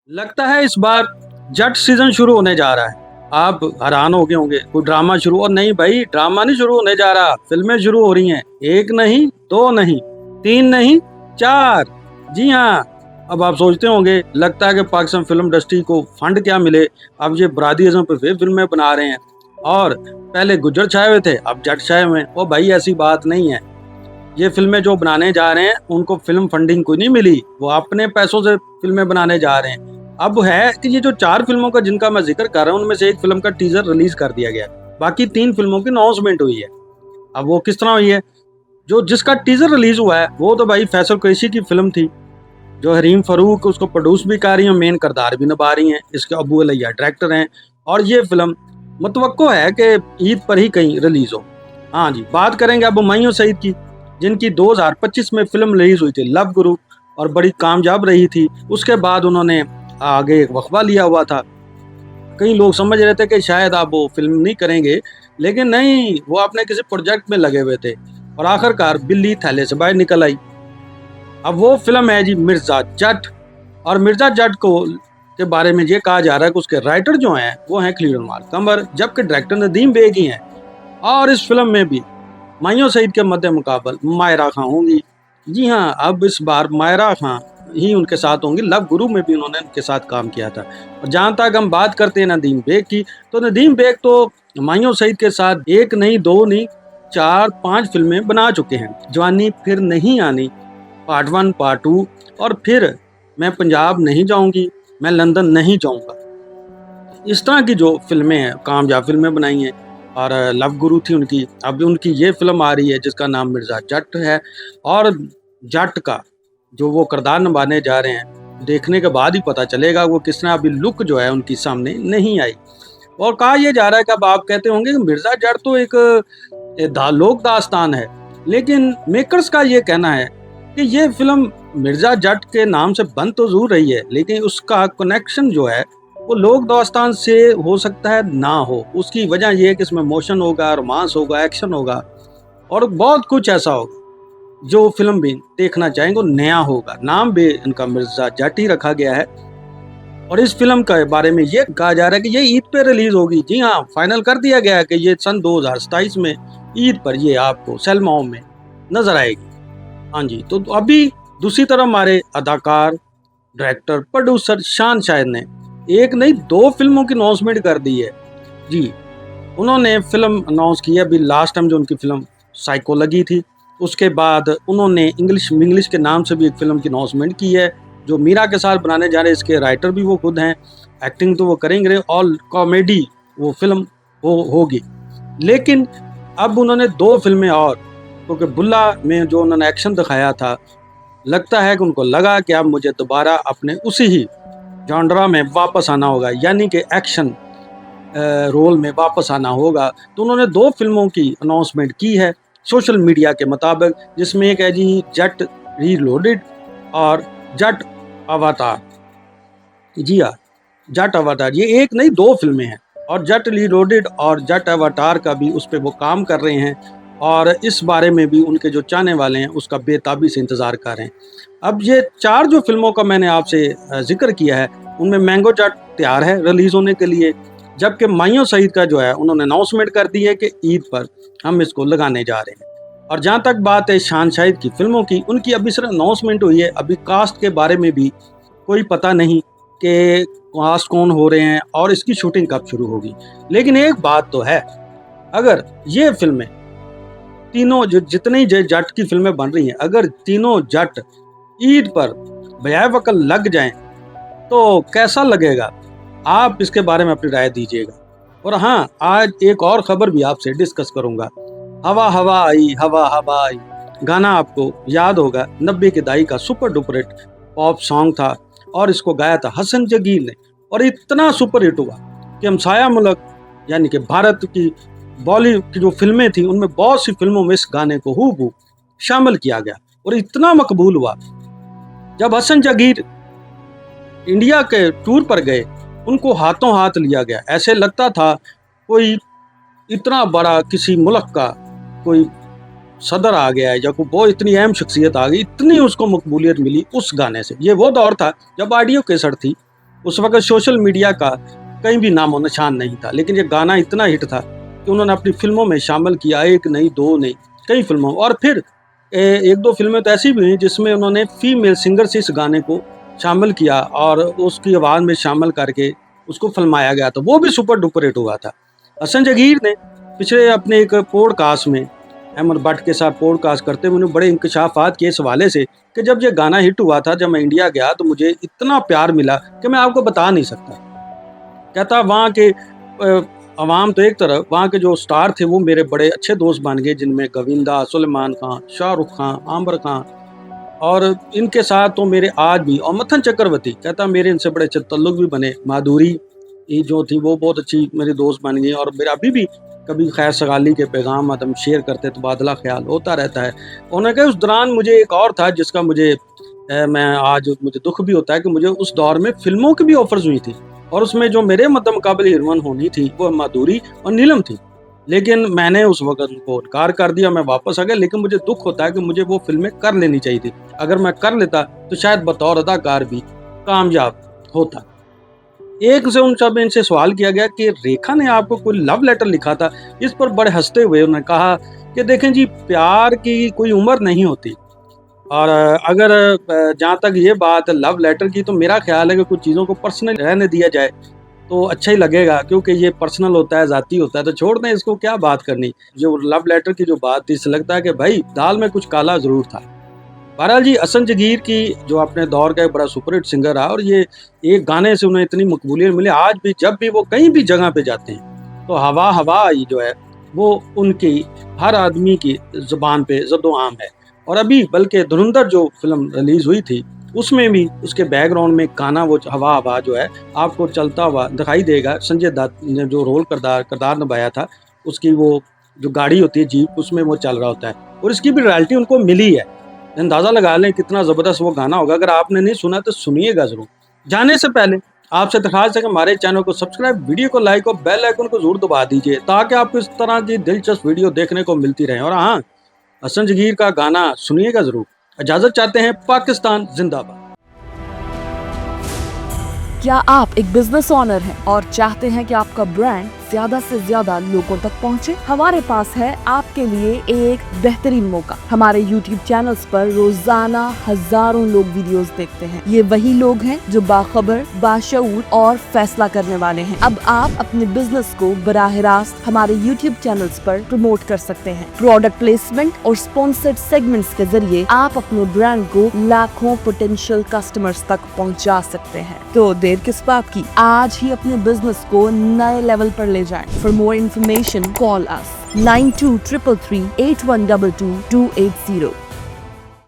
लगता है इस बार जट सीजन शुरू होने जा रहा है। आप हैरान हो गए होंगे, कोई ड्रामा शुरू। और नहीं भाई, ड्रामा नहीं शुरू होने जा रहा, फिल्में शुरू हो रही हैं। एक नहीं, दो नहीं, तीन नहीं, चार। जी हाँ। अब आप सोचते होंगे, लगता है कि पाकिस्तान फिल्म इंडस्ट्री को फंड क्या मिले, अब ये बरादरीज़म पे वे फिल्में बना रहे हैं। और पहले गुज्जर छाए हुए थे, अब जट छाए हुए हैं। ओ भाई, ऐसी बात नहीं है। ये फिल्में जो बनाने जा रहे हैं उनको फिल्म फंडिंग कोई नहीं मिली, वो अपने पैसों से फिल्में बनाने जा रहे हैं। अब है कि ये जो 4 फिल्मों का जिनका मैं जिक्र कर रहा हूँ, उनमें से एक फिल्म का टीजर रिलीज कर दिया गया है, बाकी 3 फिल्मों की अनाउंसमेंट हुई है। अब वो किस तरह हुई है? जो जिसका टीजर रिलीज हुआ है वो तो भाई फैसल कुरैशी की फिल्म थी, जो हरीम फारूक उसको प्रोड्यूस भी कर रही है, मेन किरदार भी निभा रही हैं, इसके अबू अलैया डायरेक्टर हैं। और ये फिल्म मुतवक्को है कि ईद पर ही कहीं रिलीज हो। हाँ जी, बात करेंगे अब हुमायूं सईद की, जिनकी 2025 में फिल्म रिलीज हुई थी लव गुरु, और बड़ी कामयाब रही थी। उसके बाद उन्होंने आगे एक वक्फा लिया हुआ था। कई लोग समझ रहे थे कि शायद आप वो फिल्म नहीं करेंगे, लेकिन नहीं, वो अपने किसी प्रोजेक्ट में लगे हुए थे और आखिरकार बिल्ली थैले से बाहर निकल आई। अब वो फिल्म है जी मिर्जा जट। और मिर्जा जट को के बारे में ये कहा जा रहा है कि उसके राइटर जो हैं वो हैं खलील उल कमर, जबकि डायरेक्टर नदीम बेग ही हैं। और इस फिल्म में भी हुमायूं सईद के मद्दे मुकाबल मायरा खां होंगी। जी हाँ, अब इस बार मायरा खां ही उनके साथ होंगी। लव गुरु में भी उन्होंने उनके साथ काम किया था। और जहाँ तक हम बात करते हैं नदीम बेग की, तो नदीम बेग तो हुमायूं सईद के साथ एक नहीं, दो नहीं, 4-5 फिल्में बना चुके हैं। जवानी फिर नहीं आनी, पार्ट 1, पार्ट 2, और फिर मैं पंजाब नहीं जाऊंगी, मैं लंदन नहीं जाऊंगा। इस तरह की जो फिल्में हैं, कामयाब फिल्में बनाई हैं। और लव गुरु थी उनकी, अब उनकी ये फिल्म आ रही है जिसका नाम मिर्जा जट है। और जट का जो वो किरदार निभाने जा रहे हैं, देखने के बाद ही पता चलेगा वो किस तरह। अभी लुक जो है उनकी सामने नहीं आई। और कहा यह जा रहा है कि अब आप कहते होंगे कि मिर्जा जट तो एक लोक दास्तान है, लेकिन मेकर्स का ये कहना है कि ये फिल्म मिर्जा जट के नाम से बन तो जरूर रही है, लेकिन उसका कनेक्शन जो है वो लोक दास्तान से हो सकता है ना हो। उसकी वजह यह है कि इसमें मोशन होगा, रोमांस होगा, एक्शन होगा, और बहुत कुछ ऐसा होगा जो फिल्म भी देखना चाहेंगे, वो नया होगा। नाम भी इनका मिर्जा जट ही रखा गया है। और इस फिल्म के बारे में ये कहा जा रहा है कि ये ईद पे रिलीज होगी। जी हाँ, फाइनल कर दिया गया है कि ये सन 2027 में ईद पर ये आपको सिनेमा होम में नजर आएगी। हाँ जी, तो अभी दूसरी तरफ हमारे अदाकार, डायरेक्टर, प्रोड्यूसर शान शाहिद ने एक नहीं, 2 फिल्मों की अनाउंसमेंट कर दी है। जी, उन्होंने फिल्म अनाउंस की है। अभी लास्ट टाइम जो उनकी फिल्म साइको लगी थी, उसके बाद उन्होंने इंग्लिश के नाम से भी एक फिल्म की अनाउंसमेंट की है, जो मीरा के साथ बनाने जा रहे हैं। इसके राइटर भी वो खुद हैं, एक्टिंग तो वो करेंगे, और कॉमेडी वो फिल्म वो होगी। लेकिन अब उन्होंने 2 फिल्में और, क्योंकि बुल्ला में जो उन्होंने एक्शन दिखाया था, लगता है कि उनको लगा कि अब मुझे दोबारा अपने उसी ही जॉनरा में वापस आना होगा, यानी कि एक्शन रोल में वापस आना होगा। तो उन्होंने 2 फिल्मों की अनाउंसमेंट की है सोशल मीडिया के मुताबिक, जिसमें एक है जी जट रीलोडेड और जट अवतार। जी हाँ, जट अवतार, ये एक नहीं 2 फिल्में हैं। और जट रीलोडेड और जट अवतार का भी उस पर वो काम कर रहे हैं, और इस बारे में भी उनके जो चाहने वाले हैं उसका बेताबी से इंतज़ार कर रहे हैं। अब ये 4 जो फिल्मों का मैंने आपसे जिक्र किया है, उनमें मैंगो जट तैयार है रिलीज़ होने के लिए, जबकि हुमायूं सईद का जो है उन्होंने अनाउंसमेंट कर दी है कि ईद पर हम इसको लगाने जा रहे हैं। और जहाँ तक बात है शान शाहिद की फिल्मों की, उनकी अभी सिर्फ अनाउंसमेंट हुई है। अभी कास्ट के बारे में भी कोई पता नहीं कि कास्ट कौन हो रहे हैं और इसकी शूटिंग कब शुरू होगी। लेकिन एक बात तो है, अगर ये फिल्में तीनों जितनी जट की फिल्में बन रही हैं, अगर तीनों जट ईद पर बजाय वक्त लग जाएं तो कैसा लगेगा? आप इसके बारे में अपनी राय दीजिएगा। और हाँ, आज एक और खबर भी आपसे डिस्कस करूंगा। हवा हवा आई, हवा हवा आई, गाना आपको याद होगा, 90 के दहाई का super duper hit pop song था, और इसको गाया था हसन जगीर ने। और इतना सुपर हिट हुआ कि हमसाया मुल्क यानी कि भारत की बॉलीवुड की जो फिल्में थी, उनमें बहुत सी फिल्मों में इस गाने को हूबहू शामिल किया गया, और इतना मकबूल हुआ। जब हसन जगीर इंडिया के टूर पर गए, उनको हाथों हाथ लिया गया। ऐसे लगता था कोई इतना बड़ा किसी मुल्क का कोई सदर आ गया है, या कोई बहुत इतनी अहम शख्सियत आ गई, इतनी उसको मकबूलियत मिली उस गाने से। ये वो दौर था जब ऑडियो कैसेट थी, उस वक़्त सोशल मीडिया का कहीं भी नामो निशान नहीं था, लेकिन ये गाना इतना हिट था कि उन्होंने अपनी फ़िल्मों में शामिल किया, 1 नहीं, 2 नहीं, कई फ़िल्मों और फिर 1-2 फ़िल्में तो ऐसी भी हुई जिसमें उन्होंने फीमेल सिंगर से इस गाने को शामिल किया और उसकी आवाज़ में शामिल करके उसको फ़िल्माया गया था, वो भी सुपर डुपर हिट हुआ था। हसन जगीर ने पिछले अपने एक पॉडकास्ट में अहमद भट्ट के साथ पॉडकास्ट करते हुए उन्होंने बड़े इंकशाफात किए इस हवाले से कि जब ये गाना हिट हुआ था, जब मैं इंडिया गया तो मुझे इतना प्यार मिला कि मैं आपको बता नहीं सकता। कहता वहाँ के अवाम तो एक तरफ, वहाँ के जो स्टार थे वो मेरे बड़े अच्छे दोस्त बन गए, जिनमें गोविंदा, सलमान खान, शाहरुख खान, आमिर खान और इनके साथ तो मेरे आज भी, और मथन चक्रवर्ती कहता मेरे इनसे बड़े अच्छे ताल्लुक भी बने। माधुरी ये जो थी वो बहुत अच्छी मेरी दोस्त बन गई और मेरा अभी भी कभी खैर सगाली के पैगाम हम शेयर करते तो बादला ख्याल होता रहता है। उन्होंने कहा उस दौरान मुझे एक और था जिसका मुझे मैं आज मुझे दुख भी होता है कि मुझे उस दौर में फ़िल्मों की भी ऑफ़र्स हुई थी और उसमें जो मेरे मद्दे मुकाबले हीरोइन होनी थी वो माधुरी और नीलम थी। लेकिन मैंने उस वक़्त उनको इनकार कर दिया, मैं वापस आ गया, लेकिन मुझे दुःख होता है कि मुझे वो फ़िल्में कर लेनी चाहिए थी। अगर मैं कर लेता तो शायद बतौर अदाकार भी कामयाब होता। एक से उन सब इनसे सवाल किया गया कि रेखा ने आपको कोई लव लेटर लिखा था? इस पर बड़े हँसते हुए उन्होंने कहा कि देखें जी, प्यार की कोई उम्र नहीं होती और अगर जहाँ तक ये बात है लव लेटर की, तो मेरा ख़्याल है कि कुछ चीज़ों को पर्सनल रहने दिया जाए तो अच्छा ही लगेगा, क्योंकि ये पर्सनल होता है, ज़ाती होता है, तो छोड़ दें इसको, क्या बात करनी। जो लव लेटर की जो बात थी, इससे लगता है कि भाई दाल में कुछ काला ज़रूर था। बहरहाल जी, हसन जगीर की जो अपने दौर का एक बड़ा सुपरहिट सिंगर रहा और ये एक गाने से उन्हें इतनी मकबूलियत मिली, आज भी जब भी वो कहीं भी जगह पे जाते हैं तो हवा हवा ये जो है वो उनकी हर आदमी की ज़ुबान पे ज़द्दो-आम है। और अभी बल्कि धुरंधर जो फ़िल्म रिलीज़ हुई थी उसमें भी उसके बैकग्राउंड में गाना वो हवा हवा जो है आपको चलता हुआ दिखाई देगा। संजय दत्त ने जो रोल किरदार निभाया था, उसकी वो जो गाड़ी होती है जीप, उसमें वो चल रहा होता है और इसकी भी रॉयल्टी उनको मिली है। अंदाज़ा लगा लें कितना ज़बरदस्त वो गाना होगा। अगर आपने नहीं सुना तो सुनिएगा ज़रूर। जाने से पहले आपसे दरख्वास्त है कि हमारे चैनल को सब्सक्राइब, वीडियो को लाइक और बेल आइकन को ज़रूर दबा दीजिए ताकि आपको इस तरह की दिलचस्प वीडियो देखने को मिलती रहे। और हाँ, हसन जगीर का गाना सुनिएगा ज़रूर। इजाज़त चाहते हैं, पाकिस्तान जिंदाबाद। क्या आप एक बिजनेस ओनर हैं और चाहते हैं कि आपका ब्रांड ज्यादा से ज्यादा लोगों तक पहुंचे? हमारे पास है आपके लिए एक बेहतरीन मौका। हमारे YouTube चैनल्स पर रोजाना हजारों लोग वीडियोस देखते हैं। ये वही लोग हैं जो बाखबर, बाशऊर और फैसला करने वाले हैं। अब आप अपने बिजनेस को बराह रास्त हमारे YouTube चैनल्स पर प्रमोट कर सकते हैं। प्रोडक्ट प्लेसमेंट और स्पॉन्सर्ड सेगमेंट्स के जरिए आप अपने ब्रांड को लाखों पोटेंशियल कस्टमर्स तक पहुंचा सकते हैं। तो देर किस बात की, आज ही अपने बिजनेस को नए लेवल पर ले जाएं। For more information, call us 9233 8122 280.